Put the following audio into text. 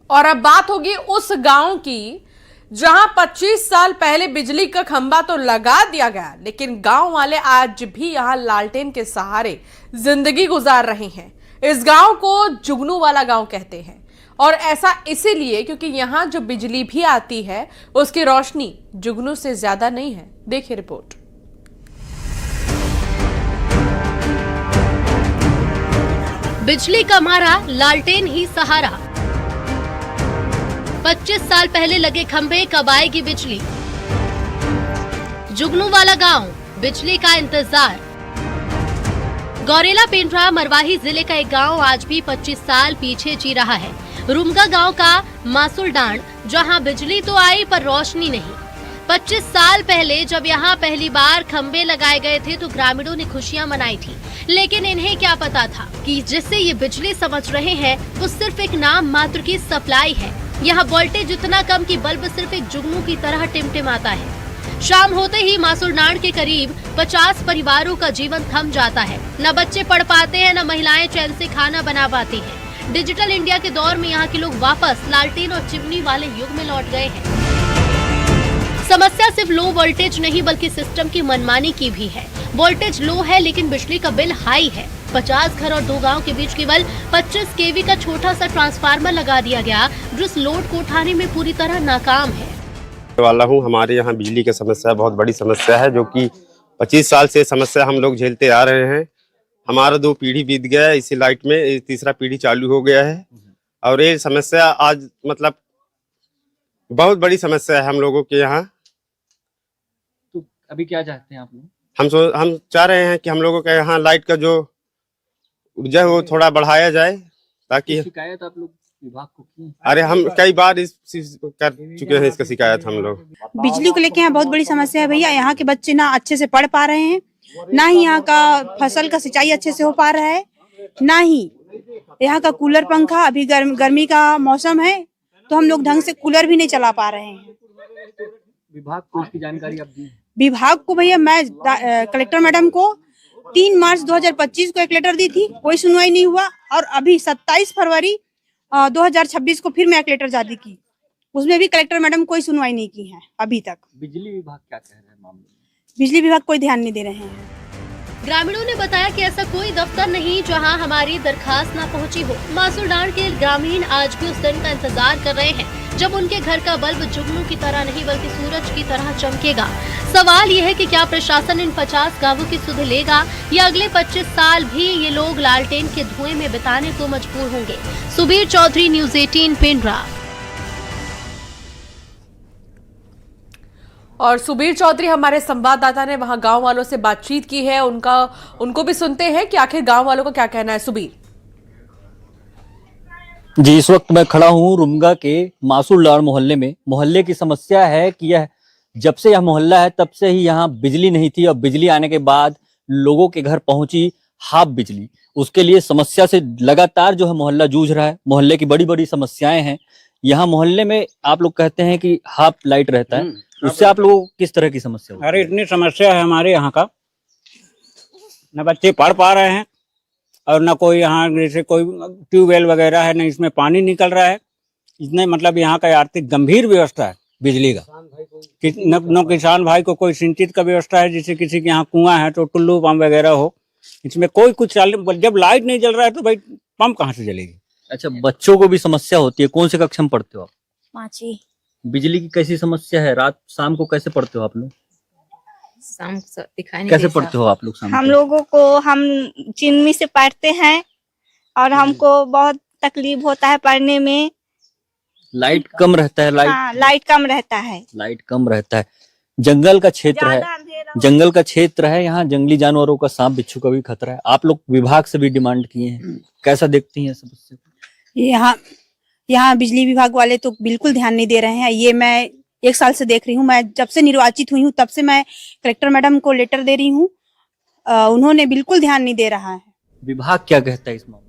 और अब बात होगी उस गांव की जहां 25 साल पहले बिजली का खंभा तो लगा दिया गया, लेकिन गांव वाले आज भी यहां लालटेन के सहारे जिंदगी गुजार रहे हैं। इस गांव को जुगनू वाला गांव कहते हैं और ऐसा इसीलिए क्योंकि यहां जो बिजली भी आती है उसकी रोशनी जुगनू से ज्यादा नहीं है। देखिए रिपोर्ट। बिजली का मारा, लालटेन ही सहारा। 25 साल पहले लगे खंभे, कब आएगी बिजली? जुगनू वाला गांव, बिजली का इंतजार। गौरेला पेंड्रा मरवाही जिले का एक गांव आज भी 25 साल पीछे जी रहा है। रुमगा गांव का मासूल डांड, जहां बिजली तो आई पर रोशनी नहीं। 25 साल पहले जब यहां पहली बार खंभे लगाए गए थे तो ग्रामीणों ने खुशियां मनाई थी, लेकिन इन्हें क्या पता था कि जिससे ये बिजली समझ रहे हैं वो सिर्फ एक नाम मात्र की सप्लाई है। यहाँ वोल्टेज इतना कम कि बल्ब सिर्फ एक जुगनू की तरह टिमटिमाता है। शाम होते ही मासूरनाड़ के करीब 50 परिवारों का जीवन थम जाता है। न बच्चे पढ़ पाते हैं, न महिलाएं चैन से खाना बना पाती हैं। डिजिटल इंडिया के दौर में यहाँ के लोग वापस लालटेन और चिमनी वाले युग में लौट गए हैं। समस्या सिर्फ लो वोल्टेज नहीं बल्कि सिस्टम की मनमानी की भी है। वोल्टेज लो है लेकिन बिजली का बिल हाई है। 50 घर और 2 गांव के बीच केवल 25 केवी का छोटा सा ट्रांसफार्मर लगा दिया गया, जो इस लोड को उठाने में पूरी तरह नाकाम है। वाला हूँ, हमारे यहाँ बिजली की समस्या बहुत बड़ी समस्या है, जो कि 25 साल से समस्या हम लोग झेलते आ रहे हैं। हमारा 2 पीढ़ी बीत गया है, इसी लाइट में तीसरा पीढ़ी चालू हो गया है और ये समस्या आज मतलब बहुत बड़ी समस्या है हम लोगों के यहाँ। तो अभी क्या चाहते हैं आप लोग? हम चाह रहे हैं कि हम लोगों के यहाँ लाइट का जो ऊर्जा है वो थोड़ा बढ़ाया जाए, ताकि शिकायत आप लोग विभाग को की? अरे हम कई बार इस कर चुके हैं इसका शिकायत हम लोग। बिजली को लेके यहाँ बहुत बड़ी समस्या है भैया। यहाँ के बच्चे ना अच्छे से पढ़ पा रहे हैं, ना ही यहाँ का फसल का सिंचाई अच्छे से हो पा रहा है, ना ही यहाँ का कूलर पंखा। अभी गर्मी का मौसम है तो हम लोग ढंग से कूलर भी नहीं चला पा रहे हैं। विभाग को इसकी जानकारी आप दी? विभाग को भैया मैं कलेक्टर मैडम को 3 मार्च 2025 को एक लेटर दी थी, कोई सुनवाई नहीं हुआ। और अभी 27 फरवरी 2026 को फिर मैं एक लेटर जारी की, उसमें भी कलेक्टर मैडम कोई सुनवाई नहीं की है अभी तक। बिजली विभाग क्या कह रहे हैं मामले में? बिजली विभाग कोई ध्यान नहीं दे रहे हैं। ग्रामीणों ने बताया कि ऐसा कोई दफ्तर नहीं जहां हमारी दरखास्त न पहुंची हो। मासूरनाड़ के ग्रामीण आज भी उस दिन का इंतजार कर रहे हैं जब उनके घर का बल्ब जुगनू की तरह नहीं बल्कि सूरज की तरह चमकेगा। सवाल यह है कि क्या प्रशासन इन 50 गांवों की सुध लेगा या अगले 25 साल भी ये लोग लालटेन के धुएं में बिताने को मजबूर होंगे। सुबीर चौधरी, न्यूज़ 18 पेंड्रा। और सुबीर चौधरी हमारे संवाददाता ने वहां गांव वालों से बातचीत की है, उनको भी सुनते हैं कि आखिर गांव वालों का क्या कहना है। सुबीर जी, इस वक्त मैं खड़ा हूँ रुमगा के मासूरनाड़ मोहल्ले में। मोहल्ले की समस्या है कि यह जब से यह मोहल्ला है तब से ही यहाँ बिजली नहीं थी और बिजली आने के बाद लोगों के घर पहुंची हाफ बिजली। उसके लिए समस्या से लगातार जो है मोहल्ला जूझ रहा है। मोहल्ले की बड़ी बड़ी समस्याएं हैं। यहाँ मोहल्ले में आप लोग कहते हैं कि हाफ लाइट रहता है, उससे आप लोगों को किस तरह की समस्या होती है? अरे इतनी समस्या है हमारे यहाँ का, न बच्चे पढ़ पा रहे हैं और न कोई यहाँ जैसे कोई ट्यूबवेल वगैरह है, न इसमें पानी निकल रहा है। इतने मतलब यहाँ का आर्थिक गंभीर व्यवस्था है बिजली का। न किसान भाई को कोई सिंचित का व्यवस्था है, जैसे किसी के यहाँ कुआं है तो टुल्लू पंप वगैरह हो, इसमें कोई कुछ जब लाइट नहीं जल रहा है तो भाई पंप कहाँ से जलेगी? अच्छा, बच्चों को भी समस्या होती है। कौन से कक्षा में पढ़ते हो आप? 5वीं। बिजली की कैसी समस्या है? रात शाम को कैसे पढ़ते हो आप लोग? शाम को दिखाई नहीं कैसे देता। पढ़ते हो आप लोग शाम हम को? लोगों को हम चिमनी से पढ़ते हैं और हमको बहुत तकलीफ होता है पढ़ने में। लाइट कम रहता है। लाइट कम रहता है। लाइट कम रहता है। जंगल का क्षेत्र है, जंगल का क्षेत्र है, यहाँ जंगली जानवरों का, सांप बिच्छू का भी खतरा है। आप लोग विभाग से भी डिमांड किए हैं, कैसा देखती हैं समस्या? यहाँ बिजली विभाग वाले तो बिल्कुल ध्यान नहीं दे रहे हैं। ये मैं 1 साल से देख रही हूँ। मैं जब से निर्वाचित हुई हूँ तब से मैं कलेक्टर मैडम को लेटर दे रही हूँ, उन्होंने बिल्कुल ध्यान नहीं दे रहा है। विभाग क्या कहता है इस मामले में?